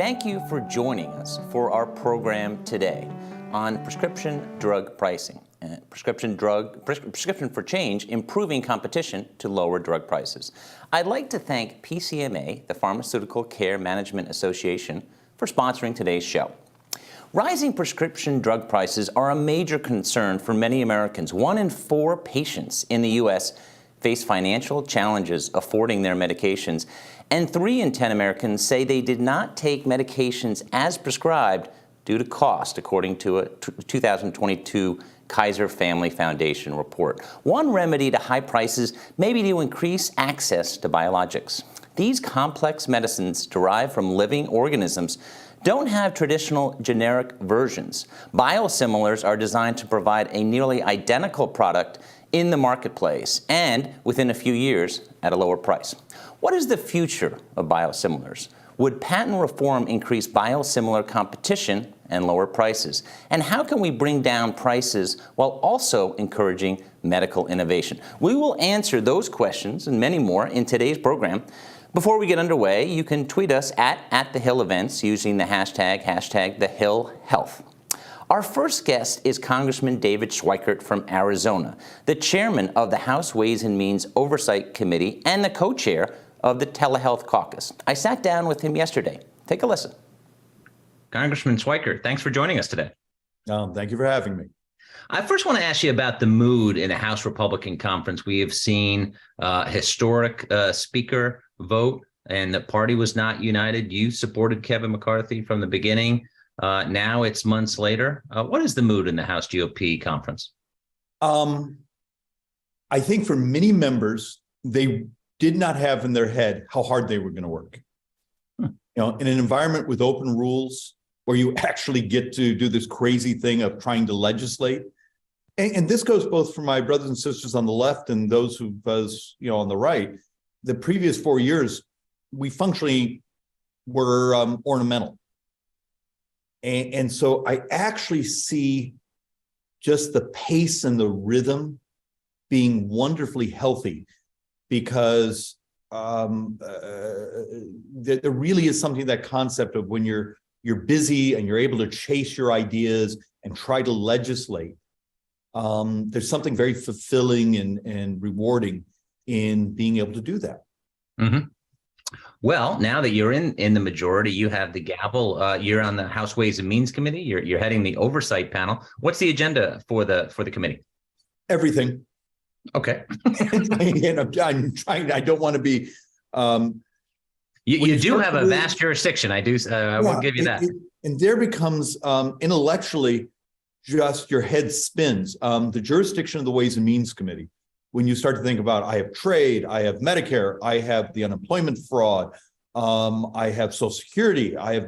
Thank you for joining us for our program today on prescription drug pricing. Prescription for change, improving competition to lower drug prices. I'd like to thank PCMA, the Pharmaceutical Care Management Association, for sponsoring today's show. Rising prescription drug prices are a major concern for many Americans. 1 in 4 patients in the U.S. face financial challenges affording their medications, and 3 in 10 Americans say they did not take medications as prescribed due to cost, according to a 2022 Kaiser Family Foundation report. One remedy to high prices may be to increase access to biologics. These complex medicines derived from living organisms don't have traditional generic versions. Biosimilars are designed to provide a nearly identical product in the marketplace and within a few years at a lower price. What is the future of biosimilars? Would patent reform increase biosimilar competition and lower prices? And how can we bring down prices while also encouraging medical innovation? We will answer those questions and many more in today's program. Before we get underway, you can tweet us at The Hill Events using the hashtag #TheHillHealth. Our first guest is Congressman David Schweikert from Arizona, the chairman of the House Ways and Means Oversight Committee and the co-chair of the Telehealth Caucus. I sat down with him yesterday. Take a listen. Congressman Schweikert, thanks for joining us today. Thank you for having me. I first want to ask you about the mood in the House Republican Conference. We have seen a historic speaker vote, and the party was not united. You supported Kevin McCarthy from the beginning. Now it's months later. What is the mood in the House GOP conference? I think for many members, they did not have in their head how hard they were going to work. You know, in an environment with open rules where you actually get to do this crazy thing of trying to legislate. And this goes both for my brothers and sisters on the left and those who was, on the right. The previous 4 years, we functionally were ornamental. And so I actually see just the pace and the rhythm being wonderfully healthy because there really is something, that concept of when you're busy and you're able to chase your ideas and try to legislate. There's something very fulfilling and rewarding in being able to do that. Mm-hmm. Well, now that you're in the majority, you have the gavel. You're on the House Ways and Means Committee. You're heading the oversight panel. What's the agenda for the committee? Everything. Okay. And I'm trying. I don't want to be. You do have a vast jurisdiction. I do. I will give you that. And there becomes intellectually just your head spins. The jurisdiction of the Ways and Means Committee. When you start to think about, I have trade, I have Medicare, I have the unemployment fraud, I have Social Security, I have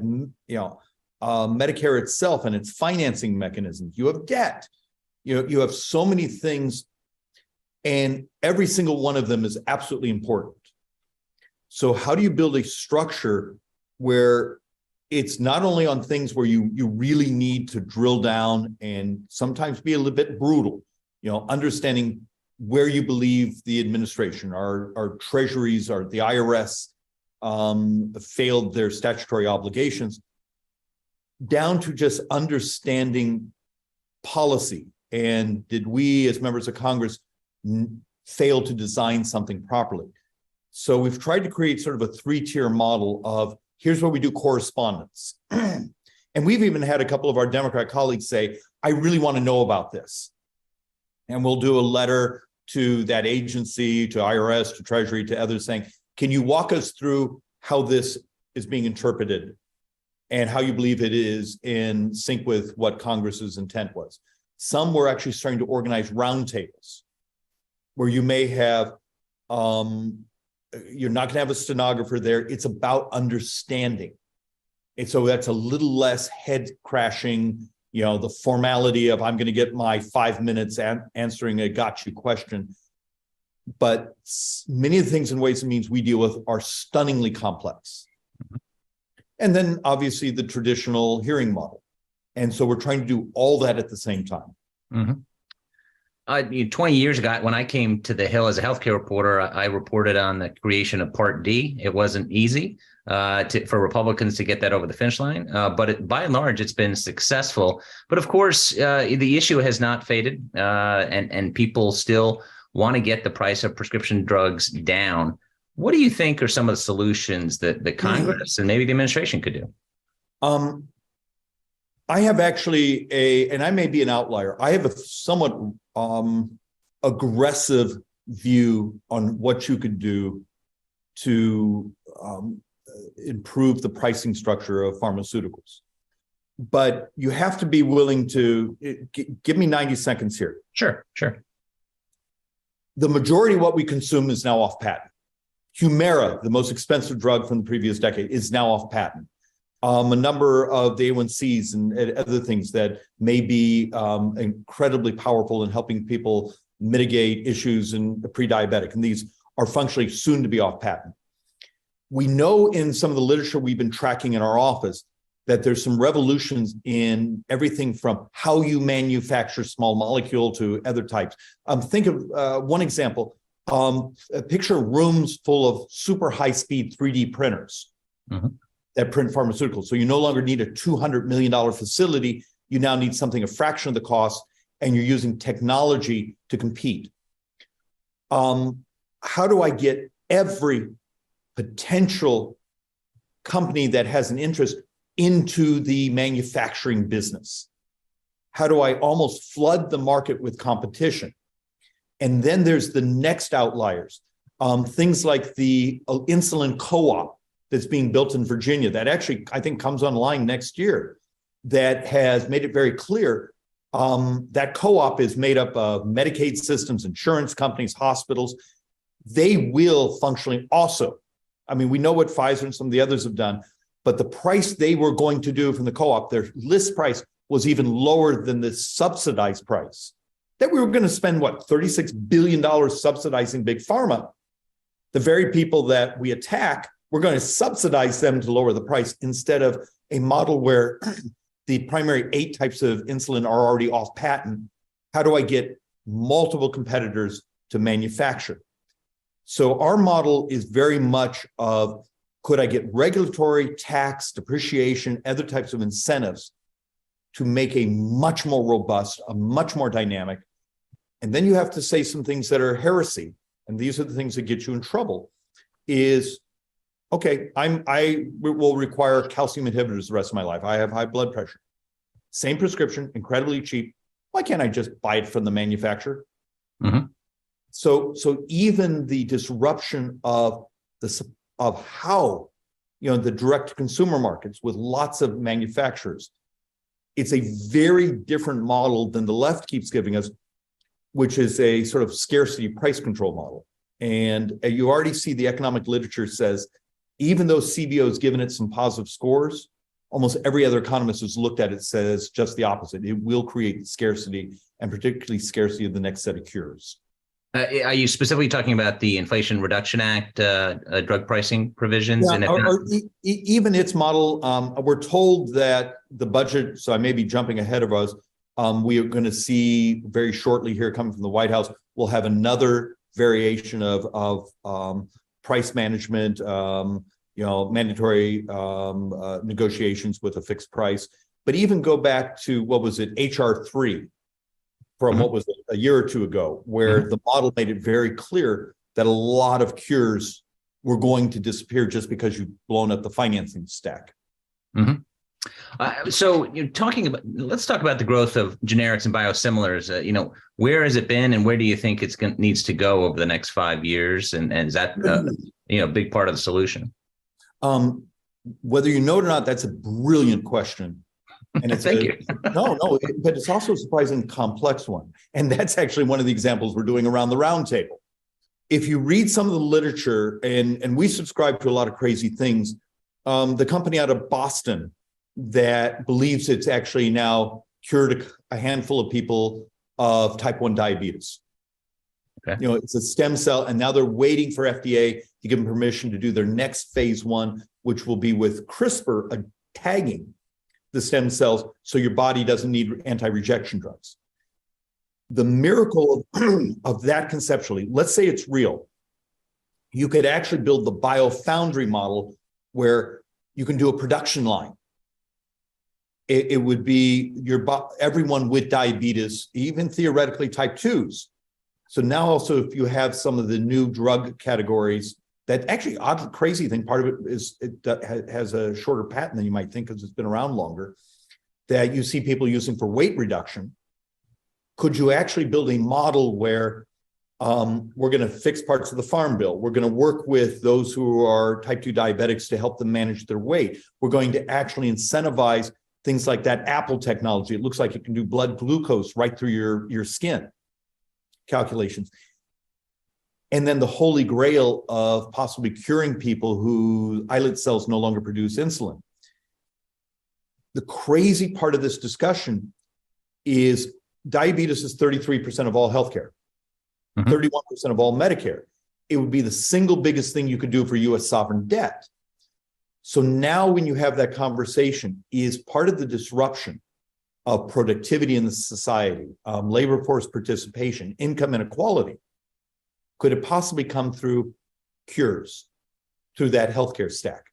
Medicare itself and its financing mechanisms. You have debt. You have so many things, and every single one of them is absolutely important. So how do you build a structure where it's not only on things where you really need to drill down and sometimes be a little bit brutal, understanding where you believe the administration, our treasuries, or the IRS failed their statutory obligations, down to just understanding policy. And did we, as members of Congress, fail to design something properly? So we've tried to create sort of a 3-tier model of, here's where we do correspondence. And we've even had a couple of our Democrat colleagues say, I really want to know about this. And we'll do a letter to that agency, to IRS, to Treasury, to others saying, can you walk us through how this is being interpreted and how you believe it is in sync with what Congress's intent was? Some were actually starting to organize roundtables where you may have, you're not going to have a stenographer there. It's about understanding. And so that's a little less head crashing, the formality of I'm going to get my 5 minutes answering a got you question. But many of the things and Ways and Means we deal with are stunningly complex. Mm-hmm. And then obviously the traditional hearing model. And so we're trying to do all that at the same time. Mm-hmm. 20 years ago, when I came to the Hill as a healthcare reporter, I reported on the creation of Part D. It wasn't easy. for Republicans to get that over the finish line. But by and large, it's been successful. But of course, the issue has not faded, and people still want to get the price of prescription drugs down. What do you think are some of the solutions that the Congress and maybe the administration could do? I have actually and I may be an outlier, I have a somewhat aggressive view on what you could do to improve the pricing structure of pharmaceuticals. But you have to be willing to give me 90 seconds here. Sure. The majority of what we consume is now off patent. Humira, the most expensive drug from the previous decade, is now off patent. A number of the A1Cs and other things that may be incredibly powerful in helping people mitigate issues in the pre-diabetic, and these are functionally soon to be off patent. We know in some of the literature we've been tracking in our office that there's some revolutions in everything from how you manufacture small molecule to other types. Think of one example, picture rooms full of super high-speed 3D printers that print pharmaceuticals. So you no longer need a $200 million facility. You now need something a fraction of the cost, and you're using technology to compete. How do I get every potential company that has an interest into the manufacturing business? How do I almost flood the market with competition? And then there's the next outliers, things like the insulin co-op that's being built in Virginia that actually, I think, comes online next year, that has made it very clear that co-op is made up of Medicaid systems, insurance companies, hospitals. They will functionally also, I mean, we know what Pfizer and some of the others have done, but the price they were going to do from the co-op, their list price was even lower than the subsidized price. That we were going to spend, what, $36 billion subsidizing big pharma. The very people that we attack, we're going to subsidize them to lower the price instead of a model where the primary 8 types of insulin are already off patent. How do I get multiple competitors to manufacture? So our model is very much of, could I get regulatory, tax, depreciation, other types of incentives to make a much more robust, a much more dynamic? And then you have to say some things that are heresy. And these are the things that get you in trouble. Is, okay, I will require calcium inhibitors the rest of my life. I have high blood pressure. Same prescription, incredibly cheap. Why can't I just buy it from the manufacturer? So even the disruption of how, the direct consumer markets with lots of manufacturers, it's a very different model than the left keeps giving us, which is a sort of scarcity price control model. And you already see the economic literature says, even though CBO has given it some positive scores, almost every other economist who's looked at it says just the opposite. It will create scarcity, and particularly scarcity of the next set of cures. Are you specifically talking about the Inflation Reduction Act drug pricing provisions? Yeah, or even its model, we're told that the budget, so I may be jumping ahead of us, we are going to see very shortly here coming from the White House, we'll have another variation of price management, mandatory negotiations with a fixed price. But even go back to, what was it, HR 3 from what was it, a year or two ago, where the model made it very clear that a lot of cures were going to disappear just because you've blown up the financing stack. So you're talking about, let's talk about the growth of generics and biosimilars. Where has it been, and where do you think needs to go over the next 5 years? And is that a big part of the solution? Whether you know it or not, that's a brilliant question. And it's Thank you. But it's also a surprisingly complex one. And that's actually one of the examples we're doing around the roundtable. If you read some of the literature, and we subscribe to a lot of crazy things, the company out of Boston that believes it's actually now cured a handful of people of type 1 diabetes. Okay. It's a stem cell, and now they're waiting for FDA to give them permission to do their next phase 1, which will be with CRISPR tagging the stem cells so your body doesn't need anti-rejection drugs. The miracle of that conceptually, let's say it's real. You could actually build the biofoundry model where you can do a production line. It would be everyone with diabetes, even theoretically type 2s. So now also, if you have some of the new drug categories that actually, oddly crazy thing, part of it is it has a shorter patent than you might think because it's been around longer, that you see people using for weight reduction. Could you actually build a model where we're going to fix parts of the farm bill? We're going to work with those who are type 2 diabetics to help them manage their weight. We're going to actually incentivize things like that Apple technology. It looks like it can do blood glucose right through your skin calculations. And then the holy grail of possibly curing people whose islet cells no longer produce insulin. The crazy part of this discussion is diabetes is 33% of all healthcare, 31% of all Medicare. It would be the single biggest thing you could do for US sovereign debt. So now when you have that conversation, is part of the disruption of productivity in the society, labor force participation, income inequality, could it possibly come through cures, through that healthcare stack?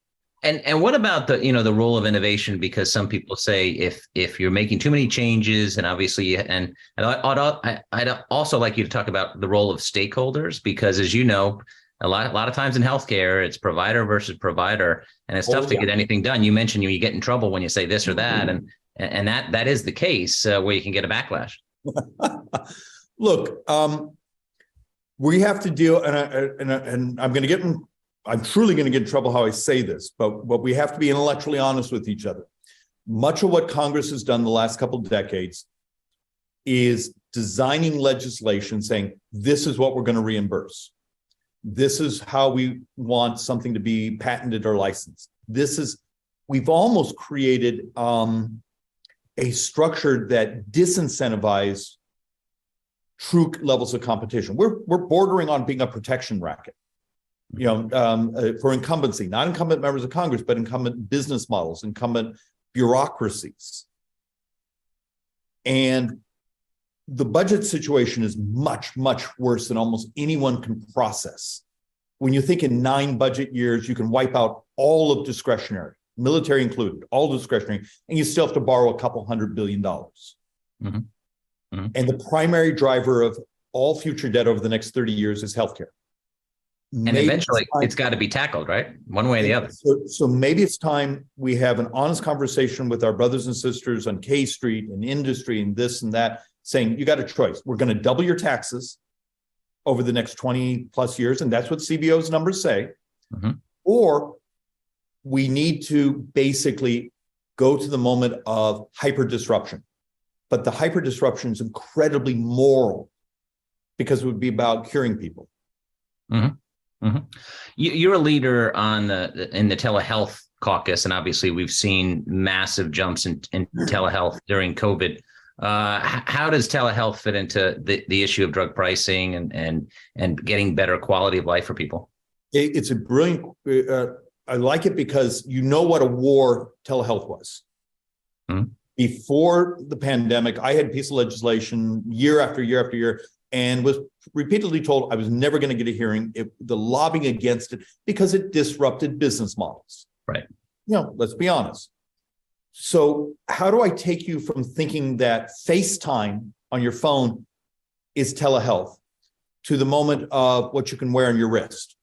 And what about the role of innovation? Because some people say if you're making too many changes, and obviously, and I'd also like you to talk about the role of stakeholders, because as you know, a lot of times in healthcare, it's provider versus provider, and it's tough to get anything done. You mentioned you get in trouble when you say this or that, and that is the case where you can get a backlash. Look, we have to deal, and I'm truly going to get in trouble how I say this, but we have to be intellectually honest with each other. Much of what Congress has done the last couple of decades is designing legislation saying, this is what we're going to reimburse. This is how we want something to be patented or licensed. We've almost created a structure that disincentivizes true levels of competition. We're bordering on being a protection racket. For incumbency, not incumbent members of Congress, but incumbent business models, incumbent bureaucracies. And the budget situation is much, much worse than almost anyone can process. When you think in 9 budget years, you can wipe out all of discretionary, military included, all discretionary, and you still have to borrow a couple $100 billion. And the primary driver of all future debt over the next 30 years is healthcare. And eventually it's got to be tackled, right? One way or the other. So maybe it's time we have an honest conversation with our brothers and sisters on K Street and industry and this and that, saying you got a choice. We're going to double your taxes over the next 20 plus years. And that's what CBO's numbers say. Or we need to basically go to the moment of hyper disruption. But the hyper disruption is incredibly moral because it would be about curing people. You're a leader in the telehealth caucus, and obviously we've seen massive jumps in telehealth during COVID. How does telehealth fit into the issue of drug pricing and getting better quality of life for people? It's a brilliant. I like it because you know what a war telehealth was. Before the pandemic, I had a piece of legislation year after year after year, and was repeatedly told I was never going to get a hearing. The lobbying against it because it disrupted business models. Right. Let's be honest. So how do I take you from thinking that FaceTime on your phone is telehealth to the moment of what you can wear on your wrist,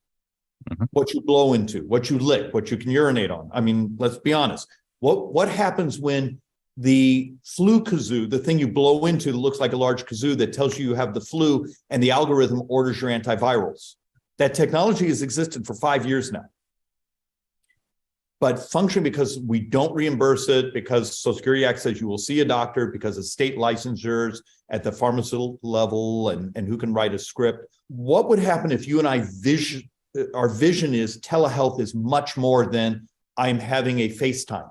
what you blow into, what you lick, what you can urinate on? I mean, let's be honest. What happens when the flu kazoo, the thing you blow into that looks like a large kazoo that tells you have the flu, and the algorithm orders your antivirals? That technology has existed for 5 years now. But function because we don't reimburse it, because Social Security Act says you will see a doctor, because of state licensures at the pharmaceutical level and who can write a script. What would happen if you and our vision is telehealth is much more than I'm having a FaceTime?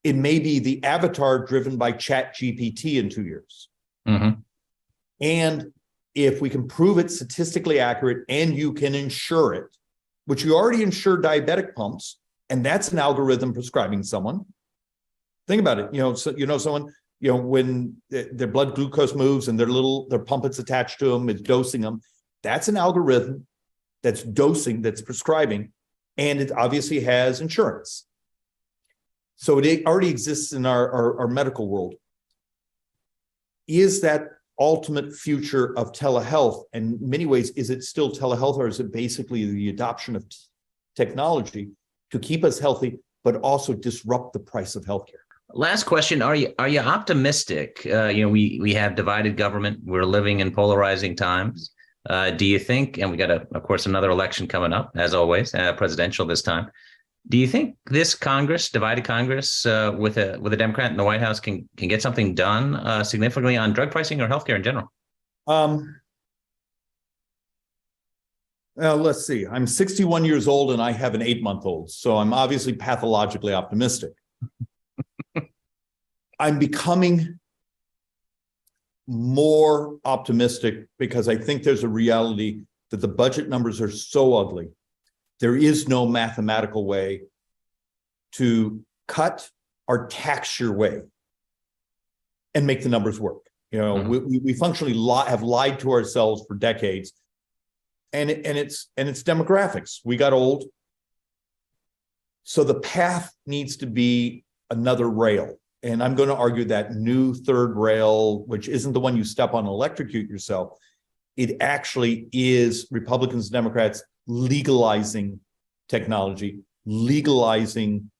It may be the avatar driven by ChatGPT in 2 years. And if we can prove it statistically accurate and you can insure it, which you already insure diabetic pumps, and that's an algorithm prescribing someone. Think about it. Someone, when their blood glucose moves and their pump that's attached to them is dosing them. That's an algorithm that's dosing, that's prescribing. and it obviously has insurance. So it already exists in our medical world. Is that ultimate future of telehealth? And in many ways, is it still telehealth, or is it basically the adoption of technology to keep us healthy, but also disrupt the price of healthcare? Last question: Are you optimistic? We have divided government. We're living in polarizing times. Do you think? And we got of course, another election coming up, as always, presidential this time. Do you think this Congress, divided Congress, with a Democrat in the White House, can get something done significantly on drug pricing or healthcare in general? Let's see. I'm 61 years old and I have an 8-month-old, so I'm obviously pathologically optimistic. I'm becoming more optimistic because I think there's a reality that the budget numbers are so ugly. There is no mathematical way to cut or tax your way and make the numbers work. We functionally have lied to ourselves for decades, and it's demographics. We got old, so the path needs to be another rail. And I'm going to argue that new third rail, which isn't the one you step on and electrocute yourself, it actually is Republicans and Democrats legalizing technology, legalizing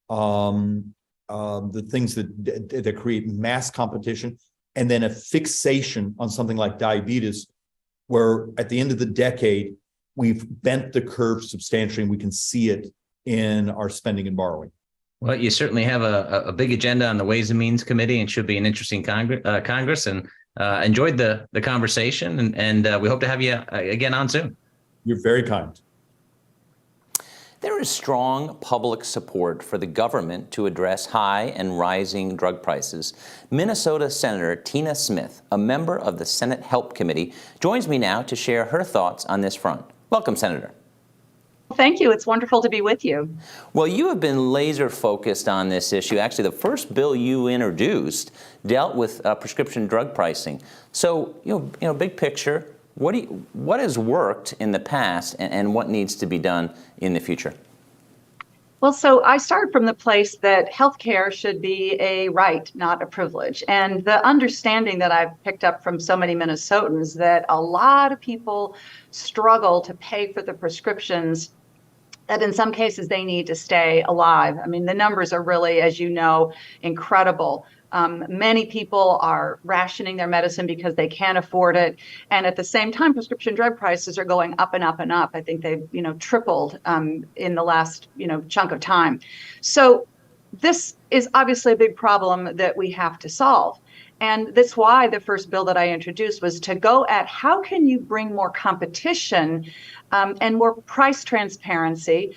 the things that create mass competition, and then a fixation on something like diabetes, where at the end of the decade, we've bent the curve substantially, and we can see it in our spending and borrowing. Well, you certainly have a big agenda on the Ways and Means Committee, and should be an interesting Congress. And enjoyed the conversation, and we hope to have you again on soon. You're very kind. There is strong public support for the government to address high and rising drug prices. Minnesota Senator Tina Smith, a member of the Senate Help Committee, joins me now to share her thoughts on this front. Welcome, Senator. Thank you. It's wonderful to be with you. Well, you have been laser focused on this issue. Actually, the first bill you introduced dealt with prescription drug pricing. So, big picture, what has worked in the past, and what needs to be done in the future? Well, so I start from the place that healthcare should be a right, not a privilege. And the understanding that I've picked up from so many Minnesotans that a lot of people struggle to pay for the prescriptions that in some cases they need to stay alive. I mean, the numbers are really, as you know, incredible. Many people are rationing their medicine because they can't afford it. And at the same time, prescription drug prices are going up and up and up. I think they've, tripled in the last, chunk of time. So this is obviously a big problem that we have to solve. And that's why the first bill that I introduced was to go at how can you bring more competition and more price transparency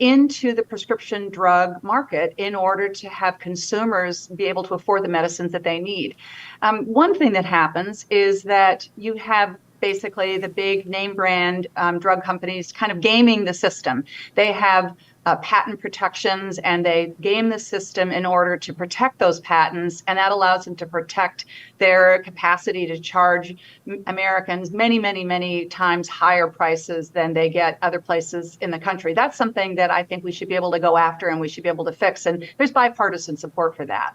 into the prescription drug market in order to have consumers be able to afford the medicines that they need. One thing that happens is that you have basically the big name brand drug companies kind of gaming the system. They have patent protections, and they game the system in order to protect those patents, and that allows them to protect their capacity to charge Americans many, many, many times higher prices than they get other places in the country. That's something that I think we should be able to go after, and we should be able to fix, and there's bipartisan support for that.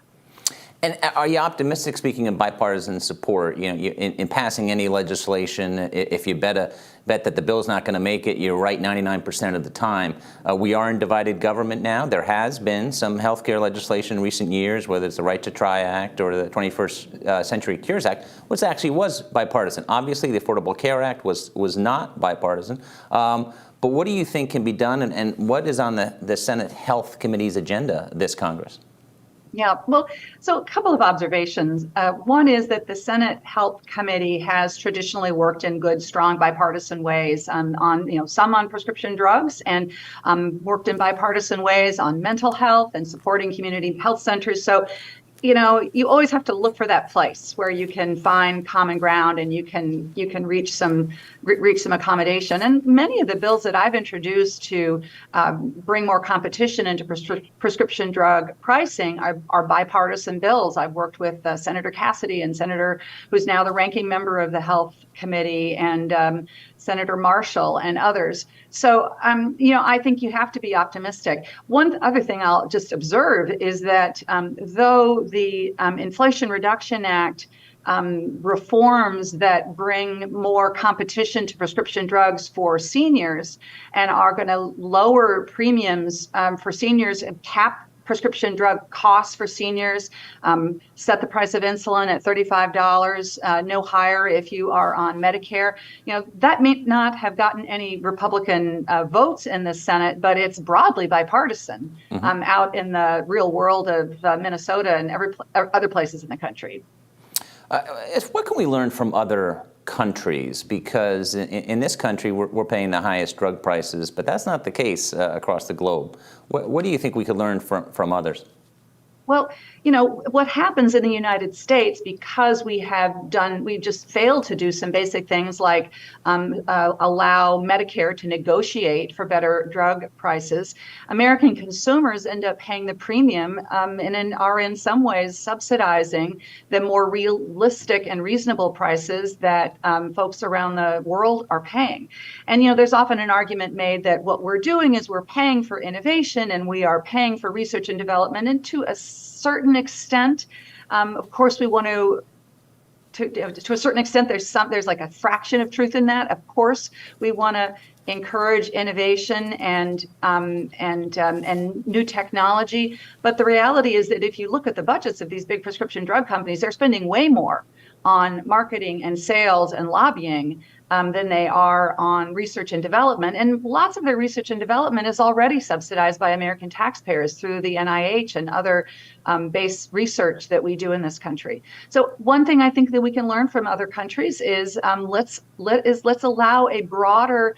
And are you optimistic, speaking of bipartisan support, in passing any legislation, if you bet that the bill's not going to make it, you're right 99% of the time. We are in divided government now. There has been some healthcare legislation in recent years, whether it's the Right to Try Act or the 21st Century Cures Act, which actually was bipartisan. Obviously, the Affordable Care Act was not bipartisan. But what do you think can be done, and what is on the Senate Health Committee's agenda this Congress? Yeah, well, so a couple of observations. One is that the Senate Health Committee has traditionally worked in good, strong bipartisan ways on some on prescription drugs, and worked in bipartisan ways on mental health and supporting community health centers. So, you always have to look for that place where you can find common ground and you can reach some accommodation. And many of the bills that I've introduced to bring more competition into prescription drug pricing are bipartisan bills. I've worked with Senator Cassidy and Senator, who's now the ranking member of the Health Committee, and Senator Marshall and others. So, I think you have to be optimistic. One other thing I'll just observe is that though the Inflation Reduction Act reforms that bring more competition to prescription drugs for seniors and are going to lower premiums for seniors and cap prescription drug costs for seniors, set the price of insulin at $35, no higher if you are on Medicare. That may not have gotten any Republican votes in the Senate, but it's broadly bipartisan out in the real world of Minnesota and other places in the country. What can we learn from other countries? Because in this country, we're paying the highest drug prices, but that's not the case across the globe. What do you think we could learn from others? Well, what happens in the United States, because we just failed to do some basic things like allow Medicare to negotiate for better drug prices. American consumers end up paying the premium and are in some ways subsidizing the more realistic and reasonable prices that folks around the world are paying. And, there's often an argument made that what we're doing is we're paying for innovation and we are paying for research and development, and to a certain extent, of course, we want to a certain extent, there's like a fraction of truth in that. Of course, we want to encourage innovation and new technology. But the reality is that if you look at the budgets of these big prescription drug companies, they're spending way more on marketing and sales and lobbying than they are on research and development. And lots of their research and development is already subsidized by American taxpayers through the NIH and other base research that we do in this country. So one thing I think that we can learn from other countries is let's allow a broader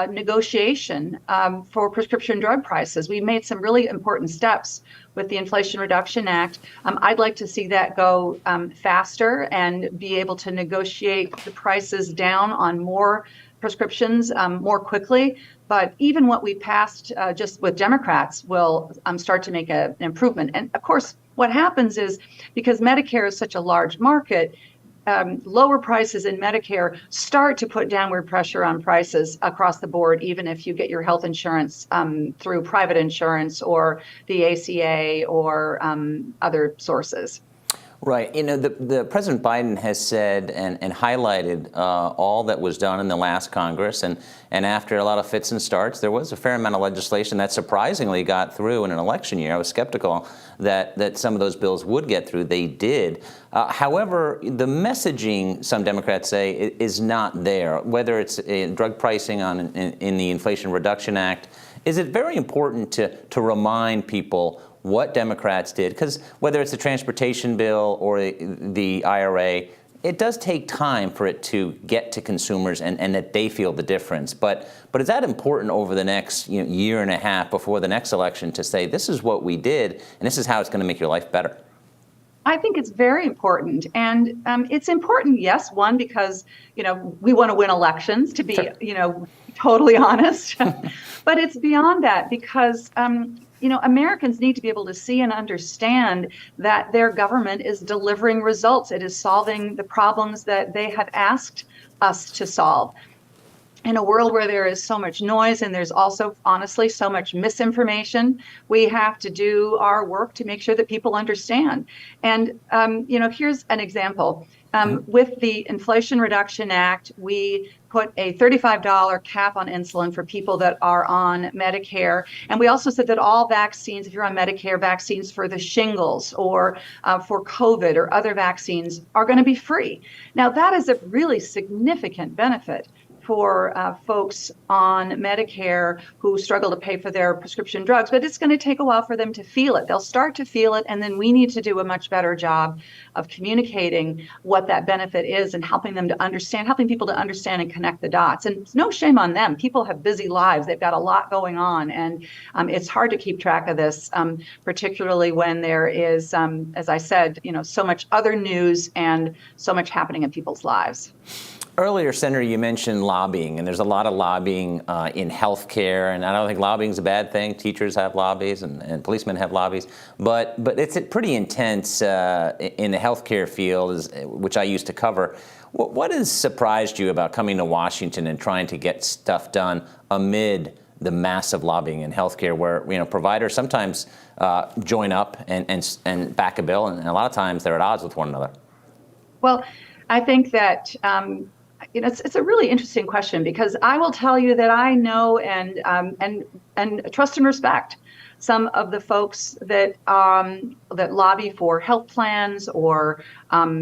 negotiation for prescription drug prices. We've made some really important steps with the Inflation Reduction Act. I'd like to see that go faster and be able to negotiate the prices down on more prescriptions more quickly. But even what we passed just with Democrats will start to make an improvement. And of course, what happens is because Medicare is such a large market, lower prices in Medicare start to put downward pressure on prices across the board, even if you get your health insurance through private insurance or the ACA or other sources. Right. The President Biden has said and highlighted all that was done in the last Congress. And after a lot of fits and starts, there was a fair amount of legislation that surprisingly got through in an election year. I was skeptical that some of those bills would get through. They did. However, the messaging, some Democrats say, is not there, whether it's drug pricing in the Inflation Reduction Act. Is it very important to remind people what Democrats did? Because whether it's the transportation bill or the IRA, it does take time for it to get to consumers and that they feel the difference. But is that important over the next year and a half before the next election to say, this is what we did and this is how it's going to make your life better? I think it's very important. And it's important, yes, one, because, we want to win elections, to be, Sure. Totally honest. But it's beyond that because, Americans need to be able to see and understand that their government is delivering results. It is solving the problems that they have asked us to solve. In a world where there is so much noise and there's also, honestly, so much misinformation, we have to do our work to make sure that people understand. And, here's an example. With the Inflation Reduction Act, we put a $35 cap on insulin for people that are on Medicare. And we also said that all vaccines, if you're on Medicare, vaccines for the shingles or for COVID or other vaccines are going to be free. Now, that is a really significant benefit for folks on Medicare who struggle to pay for their prescription drugs, but it's going to take a while for them to feel it. They'll start to feel it, and then we need to do a much better job of communicating what that benefit is and helping people to understand and connect the dots. And it's no shame on them. People have busy lives. They've got a lot going on, and it's hard to keep track of this, particularly when there is, as I said, so much other news and so much happening in people's lives. Earlier, Senator, you mentioned lobbying. lobbying, and there's a lot of lobbying in healthcare, and I don't think lobbying is a bad thing. Teachers have lobbies, and policemen have lobbies, but it's pretty intense in the healthcare field, which I used to cover. What has surprised you about coming to Washington and trying to get stuff done amid the massive lobbying in healthcare, where providers sometimes join up and back a bill, and a lot of times they're at odds with one another? Well, I think that it's a really interesting question, because I will tell you that I know and trust and respect some of the folks that that lobby for health plans or are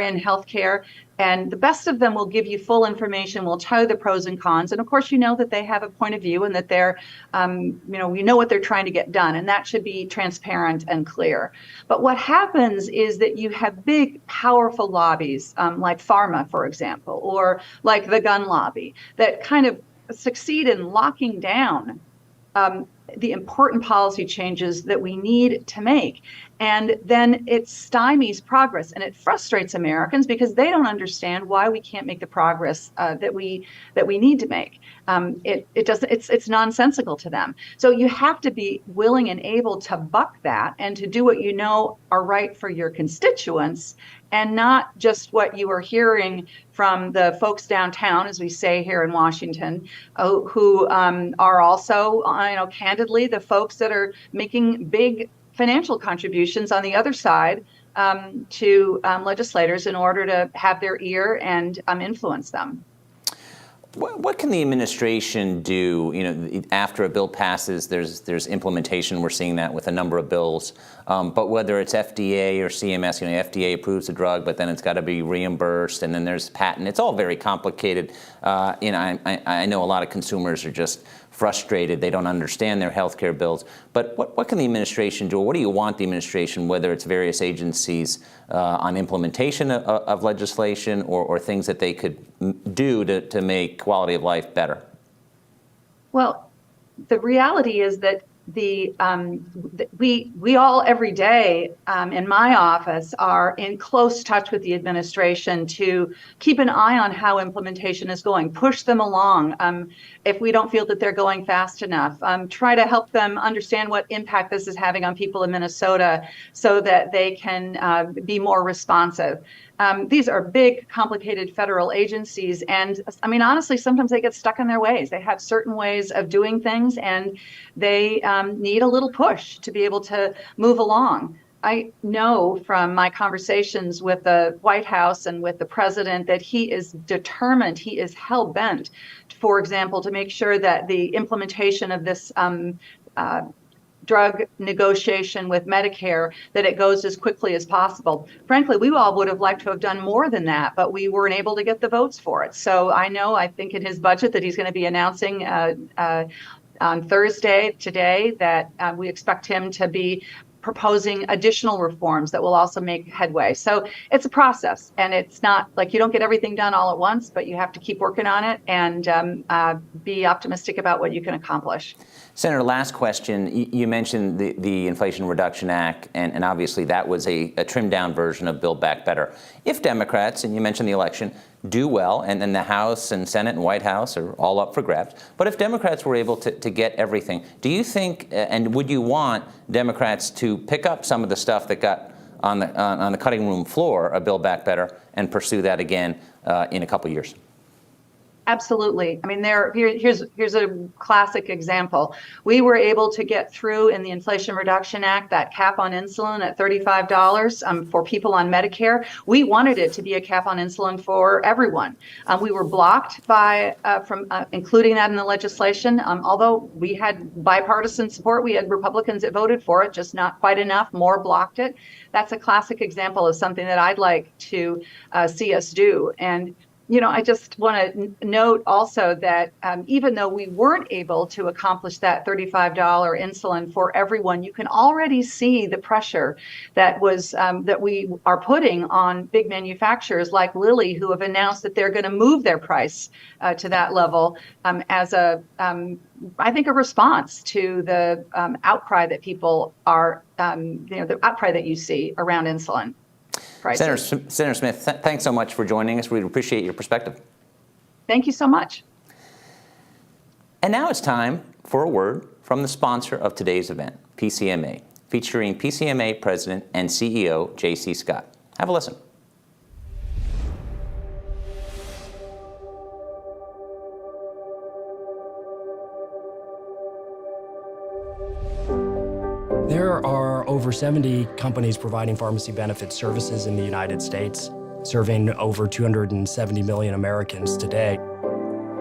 in healthcare, and the best of them will give you full information, will tell you the pros and cons, and of course that they have a point of view and that they're we know what they're trying to get done, and that should be transparent and clear. But what happens is that you have big, powerful lobbies like pharma, for example, or like the gun lobby, that kind of succeed in locking down the important policy changes that we need to make. And then it stymies progress, and it frustrates Americans because they don't understand why we can't make the progress that we need to make. It's nonsensical to them. So you have to be willing and able to buck that and to do what you know are right for your constituents, and not just what you are hearing from the folks downtown, as we say here in Washington, who are also, candidly, the folks that are making big financial contributions on the other side to legislators in order to have their ear and influence them. What can the administration do? After a bill passes, there's implementation. We're seeing that with a number of bills. But whether it's FDA or CMS, FDA approves the drug, but then it's got to be reimbursed, and then there's patent. It's all very complicated. I know a lot of consumers are just frustrated. They don't understand their health care bills. But what can the administration do? What do you want the administration, whether it's various agencies, on implementation of legislation or things that they could do to make quality of life better? Well, the reality is that we all every day in my office are in close touch with the administration to keep an eye on how implementation is going, push them along if we don't feel that they're going fast enough, try to help them understand what impact this is having on people in Minnesota so that they can be more responsive. These are big, complicated federal agencies, and honestly, sometimes they get stuck in their ways. They have certain ways of doing things, and they need a little push to be able to move along. I know from my conversations with the White House and with the president that he is determined, he is hell-bent, for example, to make sure that the implementation of this drug negotiation with Medicare, that it goes as quickly as possible. Frankly, we all would have liked to have done more than that, but we weren't able to get the votes for it. So I think in his budget that he's going to be announcing on Thursday, today, that we expect him to be proposing additional reforms that will also make headway. So it's a process, and it's not like you don't get everything done all at once, but you have to keep working on it and be optimistic about what you can accomplish. Senator, last question. You mentioned the Inflation Reduction Act, and obviously that was a trimmed down version of Build Back Better. If Democrats, and you mentioned the election, do well, and then the House and Senate and White House are all up for grabs, but if Democrats were able to get everything, do you think, and would you want Democrats to pick up some of the stuff that got on the cutting room floor of Build Back Better and pursue that again in a couple years? Absolutely. Here's a classic example. We were able to get through in the Inflation Reduction Act that cap on insulin at $35 for people on Medicare. We wanted it to be a cap on insulin for everyone. We were blocked from including that in the legislation. Although we had bipartisan support, we had Republicans that voted for it, just not quite enough. More blocked it. That's a classic example of something that I'd like to see us do. And I just want to note also that even though we weren't able to accomplish that $35 insulin for everyone, you can already see the pressure that we are putting on big manufacturers like Lilly, who have announced that they're going to move their price to that level as I think, a response to the outcry that people are, the outcry that you see around insulin prices. Senator Smith, thanks so much for joining us. We appreciate your perspective. Thank you so much. And now it's time for a word from the sponsor of today's event, PCMA, featuring PCMA President and CEO J.C. Scott. Have a listen. There are over 70 companies providing pharmacy benefit services in the United States, serving over 270 million Americans today.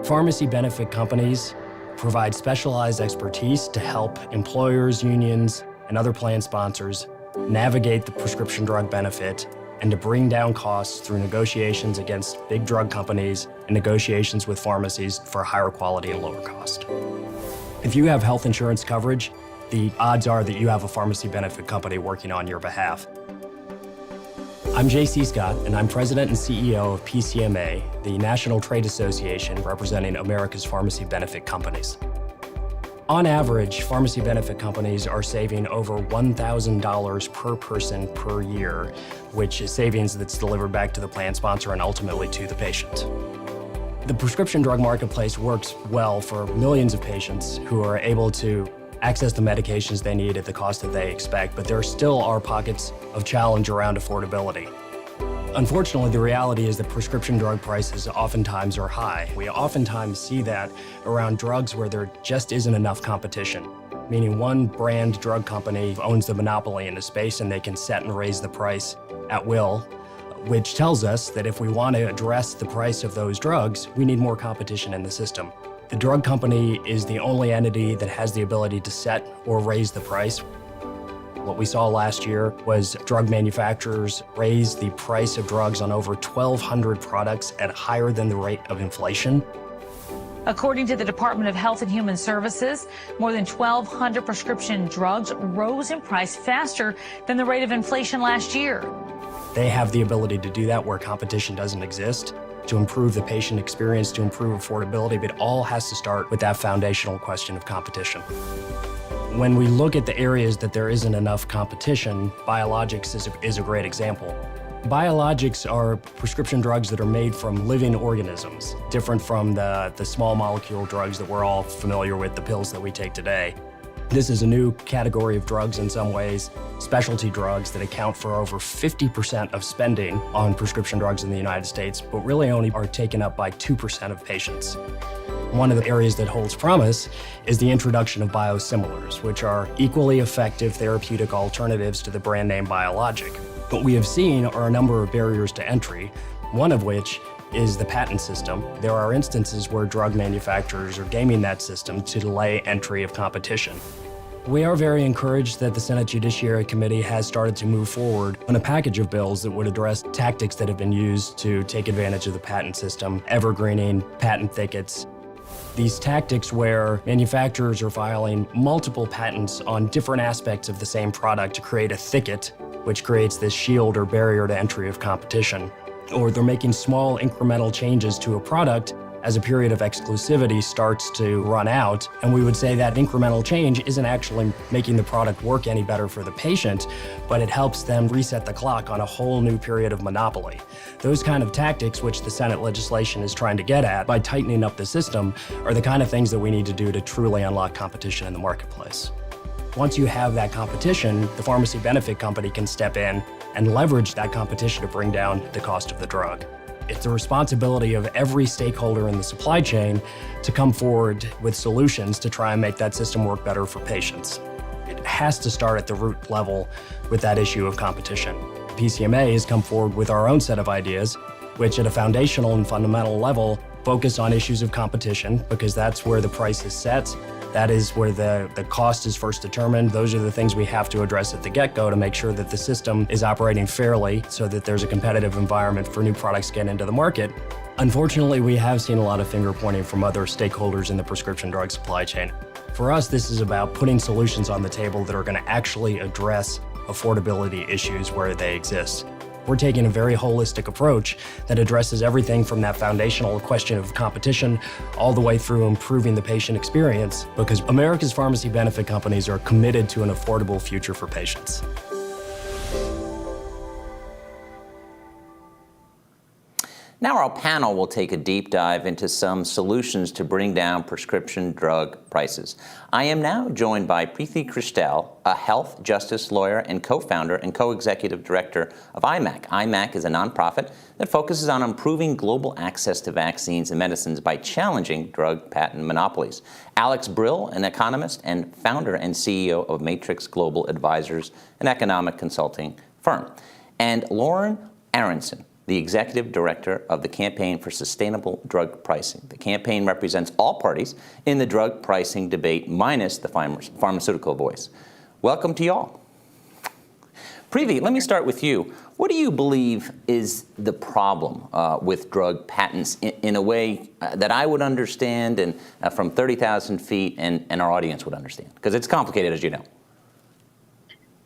Pharmacy benefit companies provide specialized expertise to help employers, unions, and other plan sponsors navigate the prescription drug benefit and to bring down costs through negotiations against big drug companies and negotiations with pharmacies for higher quality and lower cost. If you have health insurance coverage, the odds are that you have a pharmacy benefit company working on your behalf. I'm J.C. Scott, and I'm President and CEO of PCMA, the National Trade Association representing America's pharmacy benefit companies. On average, pharmacy benefit companies are saving over $1,000 per person per year, which is savings that's delivered back to the plan sponsor and ultimately to the patient. The prescription drug marketplace works well for millions of patients who are able to access the medications they need at the cost that they expect, but there still are pockets of challenge around affordability. Unfortunately, the reality is that prescription drug prices oftentimes are high. We oftentimes see that around drugs where there just isn't enough competition, meaning one brand drug company owns the monopoly in a space and they can set and raise the price at will, which tells us that if we want to address the price of those drugs, we need more competition in the system. The drug company is the only entity that has the ability to set or raise the price. What we saw last year was drug manufacturers raise the price of drugs on over 1,200 products at higher than the rate of inflation. According to the Department of Health and Human Services, more than 1,200 prescription drugs rose in price faster than the rate of inflation last year. They have the ability to do that where competition doesn't exist, to improve the patient experience, to improve affordability, but it all has to start with that foundational question of competition. When we look at the areas that there isn't enough competition, biologics is a great example. Biologics are prescription drugs that are made from living organisms, different from the small molecule drugs that we're all familiar with, the pills that we take today. This is a new category of drugs in some ways, specialty drugs that account for over 50% of spending on prescription drugs in the United States, but really only are taken up by 2% of patients. One of the areas that holds promise is the introduction of biosimilars, which are equally effective therapeutic alternatives to the brand name biologic. What we have seen are a number of barriers to entry, one of which is the patent system. There are instances where drug manufacturers are gaming that system to delay entry of competition. We are very encouraged that the Senate Judiciary Committee has started to move forward on a package of bills that would address tactics that have been used to take advantage of the patent system, evergreening, patent thickets. These tactics where manufacturers are filing multiple patents on different aspects of the same product to create a thicket, which creates this shield or barrier to entry of competition. Or they're making small incremental changes to a product as a period of exclusivity starts to run out. And we would say that incremental change isn't actually making the product work any better for the patient, but it helps them reset the clock on a whole new period of monopoly. Those kind of tactics, which the Senate legislation is trying to get at by tightening up the system, are the kind of things that we need to do to truly unlock competition in the marketplace. Once you have that competition, the pharmacy benefit company can step in and leverage that competition to bring down the cost of the drug. It's the responsibility of every stakeholder in the supply chain to come forward with solutions to try and make that system work better for patients. It has to start at the root level with that issue of competition. PCMA has come forward with our own set of ideas, which at a foundational and fundamental level focus on issues of competition, because that's where the price is set. That is where the cost is first determined. Those are the things we have to address at the get-go to make sure that the system is operating fairly so that there's a competitive environment for new products getting into the market. Unfortunately, we have seen a lot of finger pointing from other stakeholders in the prescription drug supply chain. For us, this is about putting solutions on the table that are going to actually address affordability issues where they exist. We're taking a very holistic approach that addresses everything from that foundational question of competition all the way through improving the patient experience, because America's pharmacy benefit companies are committed to an affordable future for patients. Now our panel will take a deep dive into some solutions to bring down prescription drug prices. I am now joined by Preeti Kristal, a health justice lawyer and co-founder and co-executive director of IMAC. IMAC is a nonprofit that focuses on improving global access to vaccines and medicines by challenging drug patent monopolies. Alex Brill, an economist and founder and CEO of Matrix Global Advisors, an economic consulting firm. And Lauren Aronson, the executive director of the Campaign for Sustainable Drug Pricing. The campaign represents all parties in the drug pricing debate, minus the pharmaceutical voice. Welcome to y'all. Preeti, let me start with you. What do you believe is the problem with drug patents in a way that I would understand and from 30,000 feet and our audience would understand? Because it's complicated, as you know.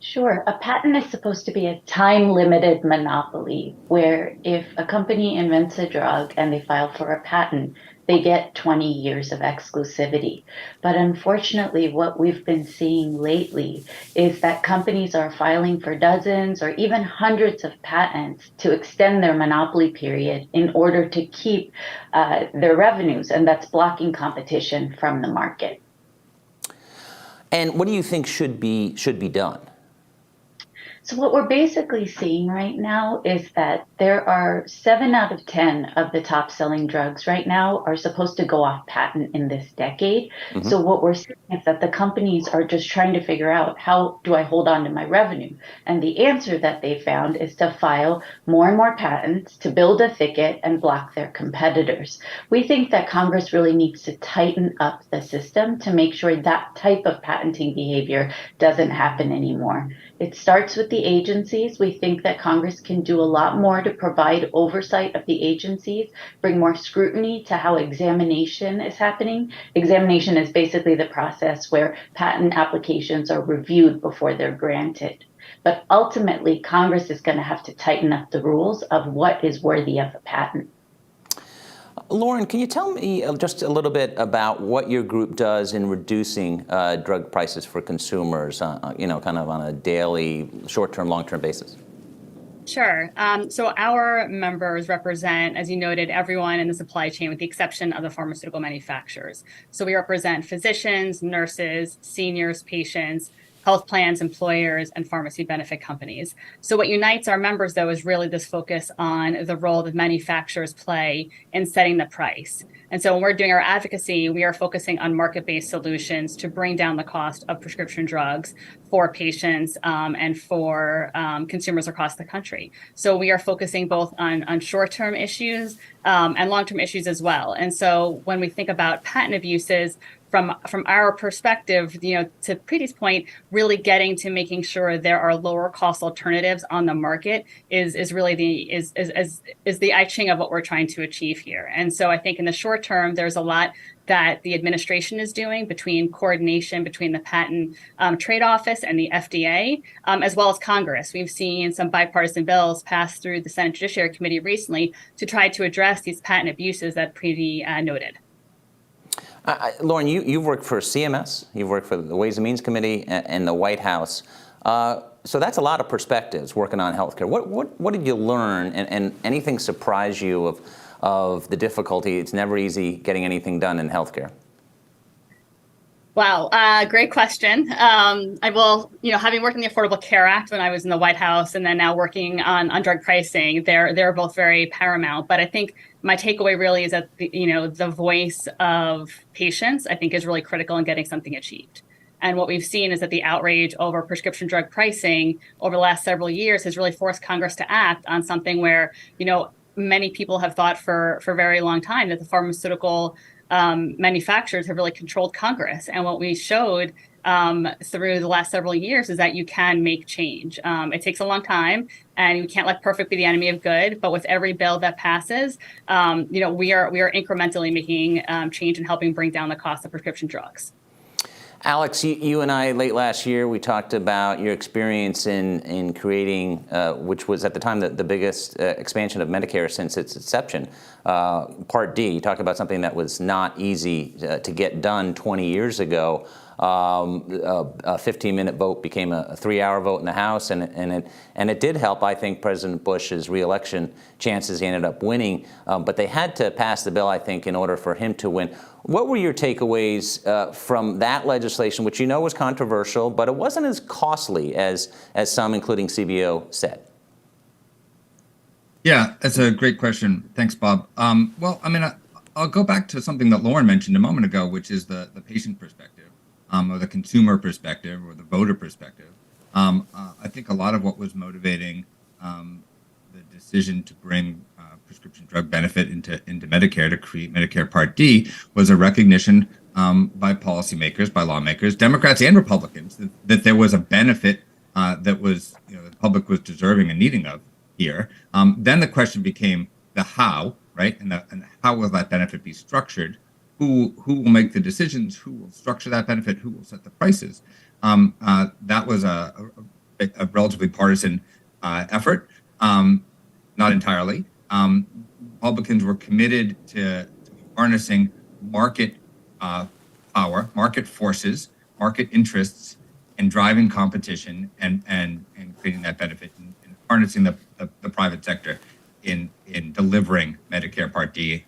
Sure. A patent is supposed to be a time-limited monopoly where if a company invents a drug and they file for a patent, they get 20 years of exclusivity. But unfortunately, what we've been seeing lately is that companies are filing for dozens or even hundreds of patents to extend their monopoly period in order to keep their revenues, and that's blocking competition from the market. And what do you think should be done? So what we're basically seeing right now is that there are 7 out of 10 of the top selling drugs right now are supposed to go off patent in this decade. Mm-hmm. So what we're seeing is that the companies are just trying to figure out, how do I hold on to my revenue? And the answer that they found is to file more and more patents to build a thicket and block their competitors. We think that Congress really needs to tighten up the system to make sure that type of patenting behavior doesn't happen anymore. It starts with the agencies. We think that Congress can do a lot more to provide oversight of the agencies, bring more scrutiny to how examination is happening. Examination is basically the process where patent applications are reviewed before they're granted. But ultimately, Congress is going to have to tighten up the rules of what is worthy of a patent. Lauren, can you tell me just a little bit about what your group does in reducing drug prices for consumers, kind of on a daily, short-term, long-term basis? Sure. So our members represent, as you noted, everyone in the supply chain with the exception of the pharmaceutical manufacturers. So we represent physicians, nurses, seniors, patients, health plans, employers, and pharmacy benefit companies. So what unites our members, though, is really this focus on the role that manufacturers play in setting the price. And so when we're doing our advocacy, we are focusing on market-based solutions to bring down the cost of prescription drugs for patients and for consumers across the country. So we are focusing both on short-term issues and long-term issues as well. And so when we think about patent abuses, from our perspective, to Preeti's point, really getting to making sure there are lower cost alternatives on the market is really the I-Ching of what we're trying to achieve here. And so I think in the short term, there's a lot that the administration is doing between coordination between the Patent Trade Office and the FDA, as well as Congress. We've seen some bipartisan bills pass through the Senate Judiciary Committee recently to try to address these patent abuses that Preeti noted. Lauren, you've worked for CMS, you've worked for the Ways and Means Committee and the White House. So that's a lot of perspectives working on healthcare. What did you learn, and anything surprise you of the difficulty? It's never easy getting anything done in healthcare. Wow, great question. I will, having worked in the Affordable Care Act when I was in the White House, and then now working on drug pricing, they're both very paramount. But I think my takeaway really is that the voice of patients, I think, is really critical in getting something achieved. And what we've seen is that the outrage over prescription drug pricing over the last several years has really forced Congress to act on something where, many people have thought for a very long time that the pharmaceutical manufacturers have really controlled Congress. And what we showed through the last several years is that you can make change. It takes a long time, and you can't let perfect be the enemy of good. But with every bill that passes, we are incrementally making change and helping bring down the cost of prescription drugs. Alex, you and I, late last year, we talked about your experience in creating, which was at the time the biggest expansion of Medicare since its inception, Part D. You talked about something that was not easy to get done 20 years ago. A 15-minute vote became a 3-hour vote in the House, and it did help, I think, President Bush's re-election chances. He ended up winning, but they had to pass the bill, I think, in order for him to win. What were your takeaways from that legislation, which you know was controversial, but it wasn't as costly as some, including CBO, said? Yeah, that's a great question. Thanks, Bob. Well, I mean, I'll go back to something that Lauren mentioned a moment ago, which is the patient perspective, or the consumer perspective, or the voter perspective. I think a lot of what was motivating the decision to bring prescription drug benefit into Medicare, to create Medicare Part D, was a recognition by policymakers, by lawmakers, Democrats and Republicans, that there was a benefit that was, the public was deserving and needing of here. Then the question became the how, right? And how will that benefit be structured? Who will make the decisions? Who will structure that benefit? Who will set the prices? That was a relatively partisan effort, not entirely. Republicans were committed to harnessing market power, market forces, market interests, and driving competition and creating that benefit and harnessing the private sector in delivering Medicare Part D.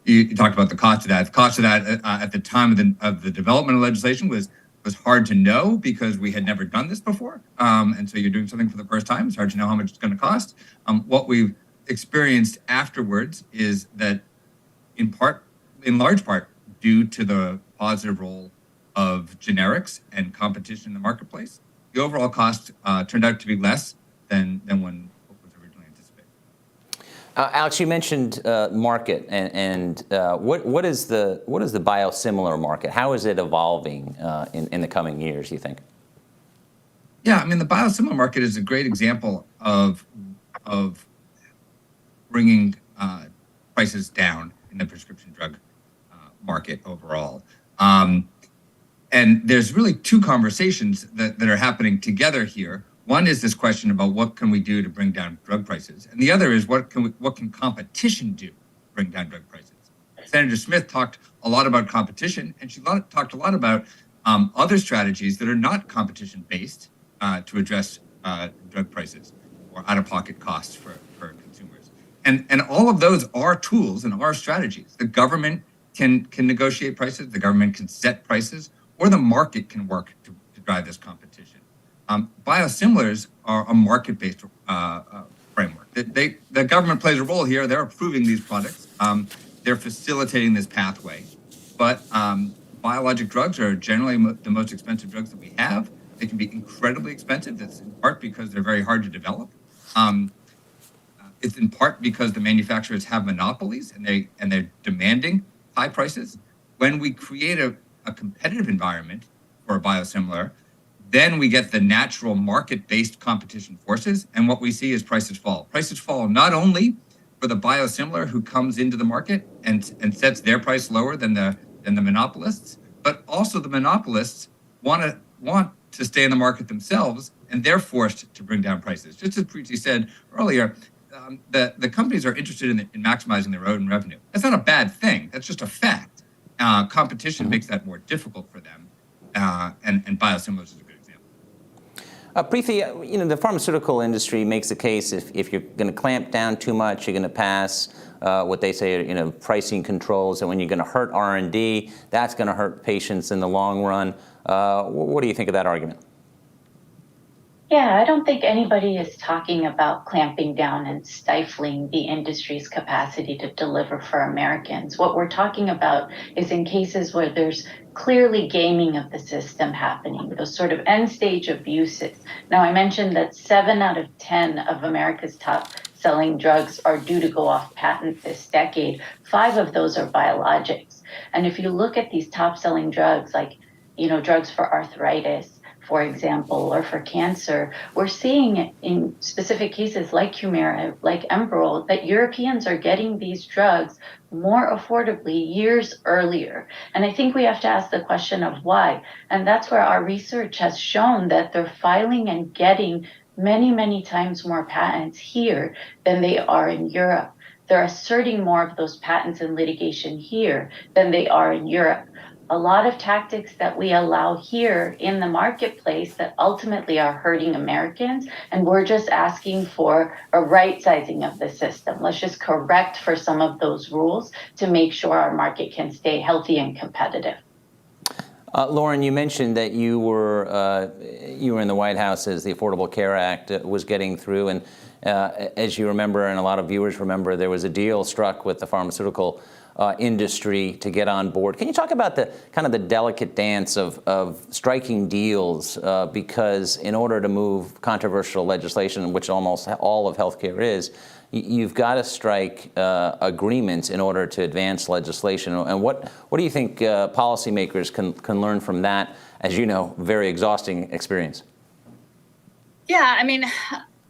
You talked about the cost of that. The cost of that at the time of the development of legislation was hard to know because we had never done this before. And so you're doing something for the first time. It's hard to know how much it's going to cost. What we've experienced afterwards is that in large part, due to the positive role of generics and competition in the marketplace, the overall cost turned out to be less than what was originally anticipated. Alex, you mentioned market, and what is the biosimilar market? How is it evolving in the coming years, you think? Yeah, I mean, the biosimilar market is a great example of bringing prices down in the prescription drug market overall. And there's really two conversations that are happening together here. One is this question about what can we do to bring down drug prices, and the other is what can competition do to bring down drug prices. Senator Smith talked a lot about competition, and she talked a lot about other strategies that are not competition based to address drug prices or out-of-pocket costs for consumers. And all of those are tools and are strategies. The government can negotiate prices, the government can set prices, or the market can work to drive this competition. Biosimilars are a market-based framework. The government plays a role here. They're approving these products. They're facilitating this pathway. But biologic drugs are generally the most expensive drugs that we have. They can be incredibly expensive. That's in part because they're very hard to develop. It's in part because the manufacturers have monopolies and they're demanding high prices. When we create a competitive environment for a biosimilar, then we get the natural market-based competition forces, and what we see is prices fall. Prices fall not only for the biosimilar who comes into the market and sets their price lower than the monopolists, but also the monopolists want to stay in the market themselves, and they're forced to bring down prices. Just as Preeti said earlier, the companies are interested in maximizing their own revenue. That's not a bad thing. That's just a fact. Competition makes that more difficult for them, and biosimilars is a good example. Preeti, the pharmaceutical industry makes a case if you're going to clamp down too much, you're going to pass what they say are pricing controls, and when you're going to hurt R&D, that's going to hurt patients in the long run. What do you think of that argument? Yeah, I don't think anybody is talking about clamping down and stifling the industry's capacity to deliver for Americans. What we're talking about is in cases where there's clearly gaming of the system happening, those sort of end-stage abuses. Now, I mentioned that 7 out of 10 of America's top-selling drugs are due to go off patent this decade. 5 of those are biologics. And if you look at these top-selling drugs, like, drugs for arthritis, for example, or for cancer, we're seeing in specific cases like Humira, like Enbrel, that Europeans are getting these drugs more affordably years earlier. And I think we have to ask the question of why. And that's where our research has shown that they're filing and getting many, many times more patents here than they are in Europe. They're asserting more of those patents in litigation here than they are in Europe. a lot of tactics that we allow here in the marketplace that ultimately are hurting Americans. And we're just asking for a right sizing of the system. Let's just correct for some of those rules to make sure our market can stay healthy and competitive. Lauren, you mentioned that you were in the White House as the Affordable Care Act was getting through, and as you remember, and a lot of viewers remember, there was a deal struck with the pharmaceutical industry to get on board. Can you talk about the kind of the delicate dance of striking deals? Because in order to move controversial legislation, which almost all of healthcare is, you've got to strike agreements in order to advance legislation. And what do you think policymakers can learn from that, as you know, very exhausting experience? Yeah, I mean,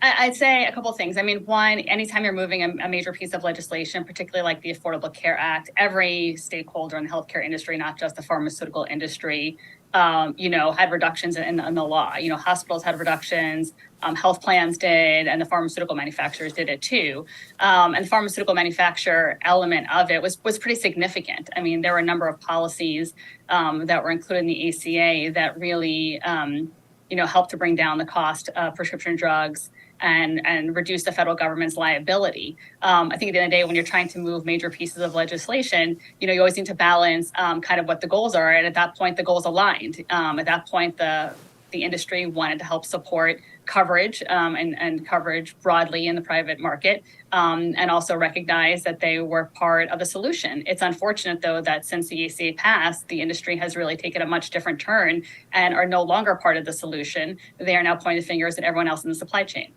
I'd say a couple of things. I mean, one, anytime you're moving a major piece of legislation, particularly like the Affordable Care Act, every stakeholder in the healthcare industry, not just the pharmaceutical industry, had reductions in the law. Hospitals had reductions, health plans did, and the pharmaceutical manufacturers did it too. And the pharmaceutical manufacturer element of it was pretty significant. I mean, there were a number of policies that were included in the ACA that really, helped to bring down the cost of prescription drugs and reduce the federal government's liability. I think at the end of the day, when you're trying to move major pieces of legislation, you always need to balance kind of what the goals are. And at that point, the goals aligned. At that point, the industry wanted to help support coverage and coverage broadly in the private market, and also recognize that they were part of the solution. It's unfortunate, though, that since the ACA passed, the industry has really taken a much different turn and are no longer part of the solution. They are now pointing fingers at everyone else in the supply chain.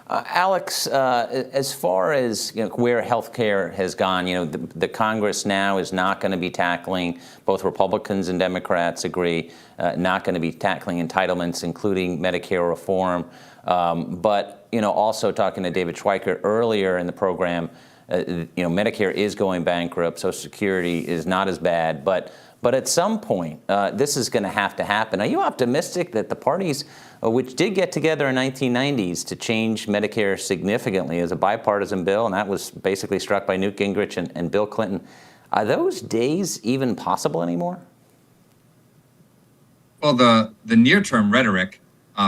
Alex, as far as where healthcare has gone, the Congress now is not going to be tackling, both Republicans and Democrats agree, not going to be tackling entitlements, including Medicare reform. But also talking to David Schweikert earlier in the program, Medicare is going bankrupt, Social Security is not as bad, but at some point, this is going to happen. Are you optimistic that the parties, which did get together in 1990s to change Medicare significantly as a bipartisan bill, and that was basically struck by Newt Gingrich and Bill Clinton, are those days even possible anymore? Well, the near-term rhetoric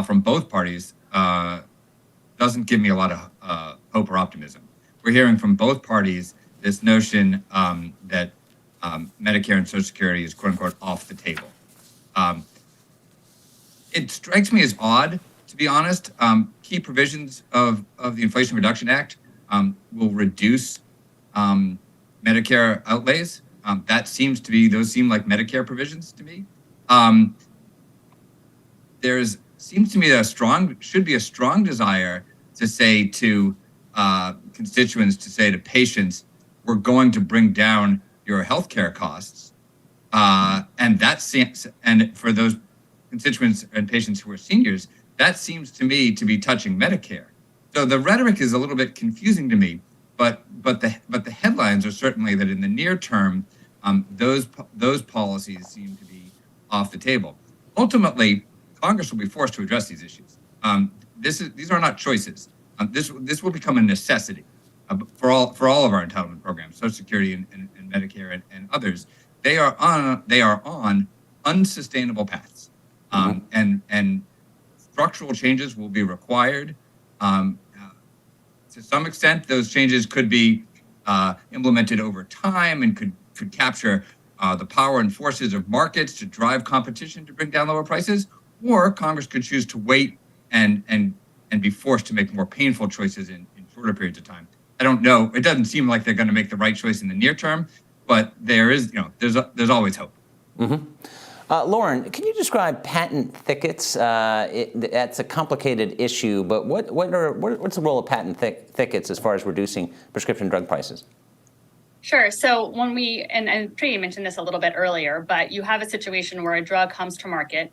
from both parties doesn't give me a lot of hope or optimism. We're hearing from both parties this notion that Medicare and Social Security is quote unquote off the table. It strikes me as odd, to be honest. Key provisions of the Inflation Reduction Act will reduce Medicare outlays. Those seem like Medicare provisions to me. Seems to me should be a strong desire to say to constituents, to say to patients, we're going to bring down your healthcare costs, and for those constituents and patients who are seniors, that seems to me to be touching Medicare. So the rhetoric is a little bit confusing to me, but the headlines are certainly that in the near term, those policies seem to be off the table. Ultimately, Congress will be forced to address these issues. These are not choices. This will become a necessity for all of our entitlement programs, Social Security and Medicare and others. They are on unsustainable paths, and structural changes will be required. To some extent, those changes could be implemented over time and could capture the power and forces of markets to drive competition to bring down lower prices, or Congress could choose to wait and be forced to make more painful choices in shorter periods of time. I don't know. It doesn't seem like they're going to make the right choice in the near term, but there's always hope. Mm-hmm. Lauren, can you describe patent thickets? That's a complicated issue, but what's the role of patent thickets as far as reducing prescription drug prices? Sure. So when and Tree mentioned this a little bit earlier, but you have a situation where a drug comes to market,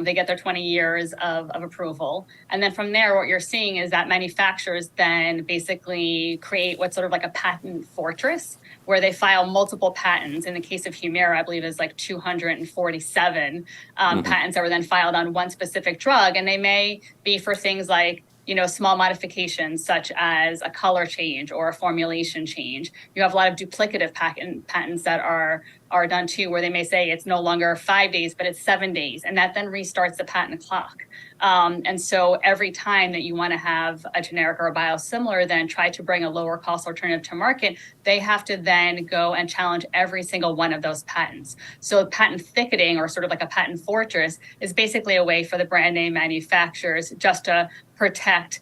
they get their 20 years of approval. And then from there, what you're seeing is that manufacturers then basically create what's sort of like a patent fortress where they file multiple patents. In the case of Humira, I believe it's like 247 patents that were then filed on one specific drug. And they may be for things like small modifications such as a color change or a formulation change. You have a lot of duplicative patents that are done too, where they may say it's no longer 5 days, but it's 7 days, and that then restarts the patent clock. And so every time that you want to have a generic or a biosimilar then try to bring a lower cost alternative to market, they have to then go and challenge every single one of those patents. So patent thicketing, or sort of like a patent fortress, is basically a way for the brand name manufacturers just to protect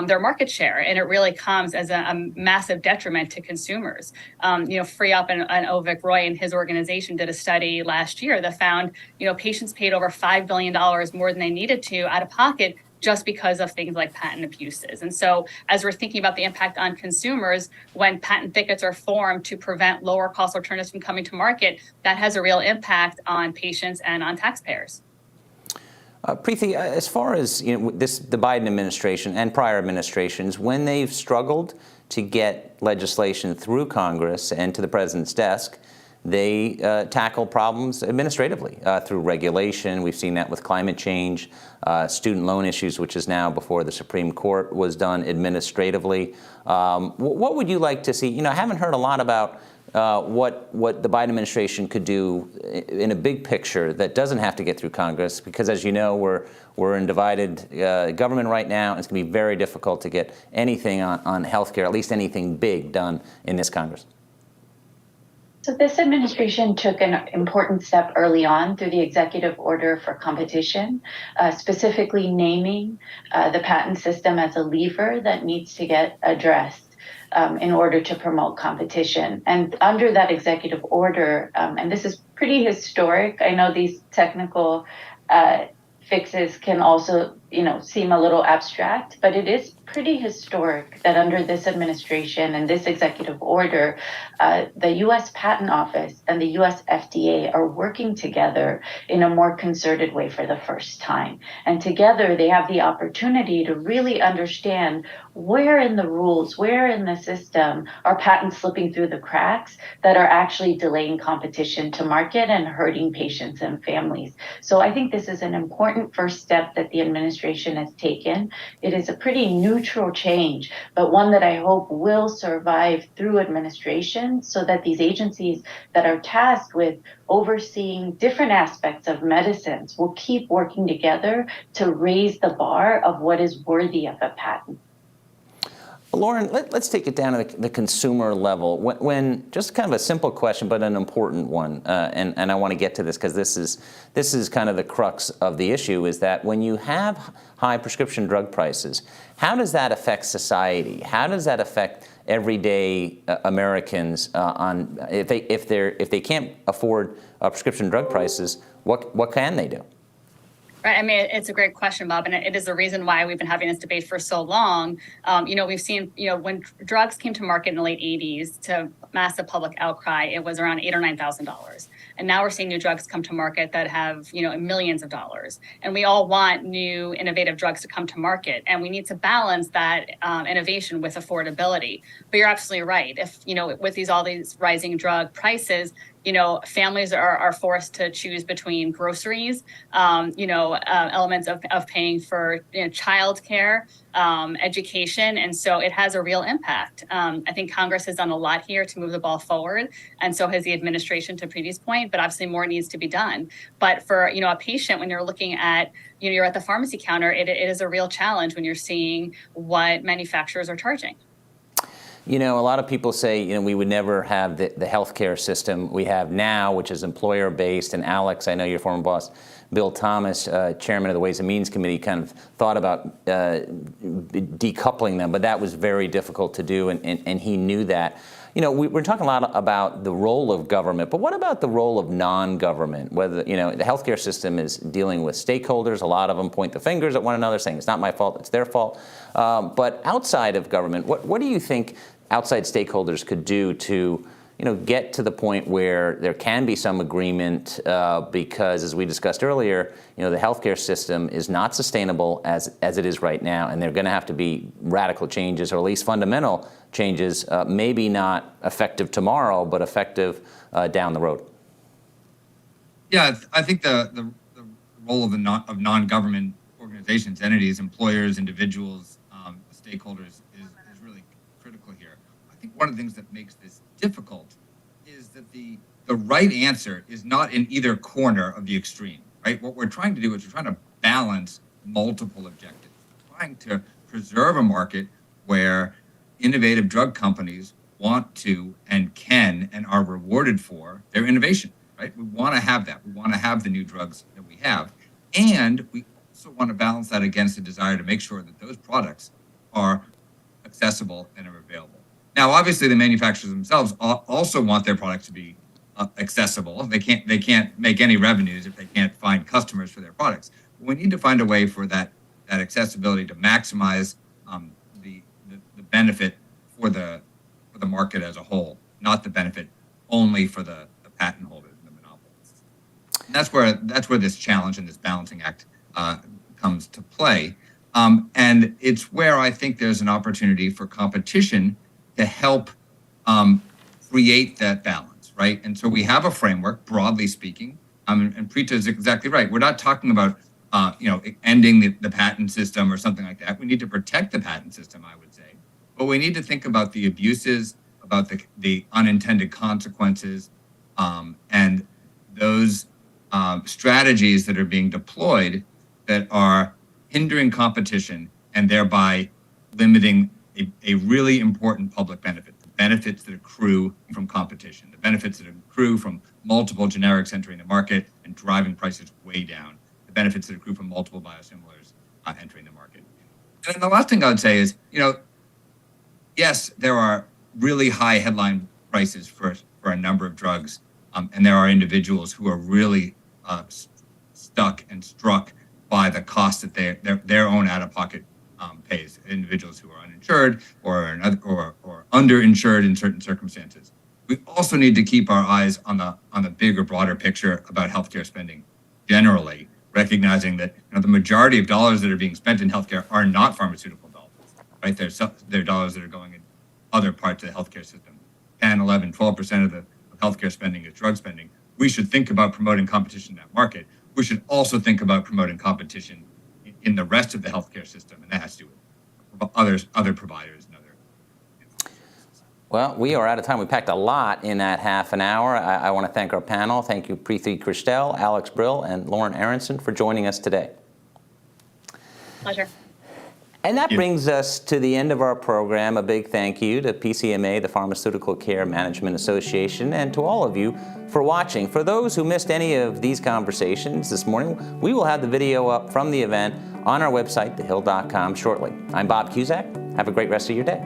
their market share. And it really comes as a massive detriment to consumers. Free Up and Ovik Roy and his organization did a study last year that found, patients paid over $5 billion more than they needed to out of pocket just because of things like patent abuses. And so as we're thinking about the impact on consumers, when patent thickets are formed to prevent lower cost alternatives from coming to market, that has a real impact on patients and on taxpayers. Preeti, as far as the Biden administration and prior administrations, when they've struggled to get legislation through Congress and to the president's desk, they tackle problems administratively through regulation. We've seen that with climate change, student loan issues, which is now before the Supreme Court, was done administratively. What would you like to see? I haven't heard a lot about what the Biden administration could do in a big picture that doesn't have to get through Congress, because as you know, we're in divided government right now, and it's going to be very difficult to get anything on healthcare, at least anything big, done in this Congress. So this administration took an important step early on through the executive order for competition, specifically naming the patent system as a lever that needs to get addressed in order to promote competition. And under that executive order, and this is pretty historic, I know these technical fixes can also, seem a little abstract, but it is pretty historic that under this administration and this executive order, the U.S. Patent Office and the U.S. FDA are working together in a more concerted way for the first time. And together they have the opportunity to really understand where in the rules, where in the system are patents slipping through the cracks that are actually delaying competition to market and hurting patients and families. So I think this is an important first step that the administration has taken. It is a pretty neutral change, but one that I hope will survive through administration so that these agencies that are tasked with overseeing different aspects of medicines will keep working together to raise the bar of what is worthy of a patent. Lauren, let's take it down to the consumer level. When just kind of a simple question, but an important one, and I want to get to this because this is kind of the crux of the issue, is that when you have high prescription drug prices, how does that affect society? How does that affect everyday Americans on if they can't afford prescription drug prices? What can they do? Right. I mean, it's a great question, Bob, and it is the reason why we've been having this debate for so long. We've seen, when drugs came to market in the late 80s to massive public outcry, it was around $8,000 or $9,000. And now we're seeing new drugs come to market that have, millions of dollars. And we all want new innovative drugs to come to market. And we need to balance that innovation with affordability. But you're absolutely right. If, with all these rising drug prices, families are forced to choose between groceries, elements of paying for childcare, education. And so it has a real impact. I think Congress has done a lot here to move the ball forward. And so has the administration, to Preeti's point, but obviously more needs to be done. But for, a patient, when you're looking at, you're at the pharmacy counter, it is a real challenge when you're seeing what manufacturers are charging. A lot of people say, we would never have the healthcare system we have now, which is employer-based. And Alex, I know your former boss, Bill Thomas, chairman of the Ways and Means Committee, kind of thought about decoupling them, but that was very difficult to do, and he knew that. We're talking a lot about the role of government, but what about the role of non-government? Whether, the healthcare system is dealing with stakeholders, a lot of them point the fingers at one another saying it's not my fault, it's their fault. But outside of government, what do you think outside stakeholders could do to get to the point where there can be some agreement, because as we discussed earlier, the healthcare system is not sustainable as it is right now, and there are going to have to be radical changes, or at least fundamental changes, maybe not effective tomorrow, but effective down the road. Yeah, I think the role of non-government organizations, entities, employers, individuals, stakeholders is really critical here. I think one of the things that makes this difficult is that the right answer is not in either corner of the extreme, right? What we're trying to do is we're trying to balance multiple objectives. We're trying to preserve a market where innovative drug companies want to and can and are rewarded for their innovation, right? We want to have that. We want to have the new drugs that we have. And we also want to balance that against the desire to make sure that those products are accessible and are available. Now, obviously, the manufacturers themselves also want their products to be accessible. They can't make any revenues if they can't find customers for their products. But we need to find a way for that accessibility to maximize the benefit for the market as a whole, not the benefit only for the patent holders and the monopolists. And that's where this challenge and this balancing act comes to play. And it's where I think there's an opportunity for competition to help create that balance, right? And so we have a framework, broadly speaking, and Preeta is exactly right. We're not talking about ending the patent system or something like that. We need to protect the patent system, I would say. But we need to think about the abuses, about the unintended consequences, and those strategies that are being deployed that are hindering competition and thereby limiting a really important public benefit, the benefits that accrue from competition, the benefits that accrue from multiple generics entering the market and driving prices way down, the benefits that accrue from multiple biosimilars entering the market. And then the last thing I would say is, yes, there are really high headline prices for a number of drugs, and there are individuals who are really stuck and struck by the cost that their own out-of-pocket pays. Individuals who are uninsured or underinsured in certain circumstances. We also need to keep our eyes on the bigger, broader picture about healthcare spending generally, recognizing that the majority of dollars that are being spent in healthcare are not pharmaceutical dollars, right? They're dollars that are going in other parts of the healthcare system. 10, 11, 12% of healthcare spending is drug spending. We should think about promoting competition in that market. We should also think about promoting competition in the rest of the healthcare system, and that has to do with other providers and other. Well, we are out of time. We packed a lot in that half an hour. I want to thank our panel. Thank you, Preeti Christel, Alex Brill, and Lauren Aronson for joining us today. Pleasure. And that brings us to the end of our program. A big thank you to PCMA, the Pharmaceutical Care Management Association, and to all of you for watching. For those who missed any of these conversations this morning, we will have the video up from the event on our website, thehill.com, shortly. I'm Bob Cusack. Have a great rest of your day.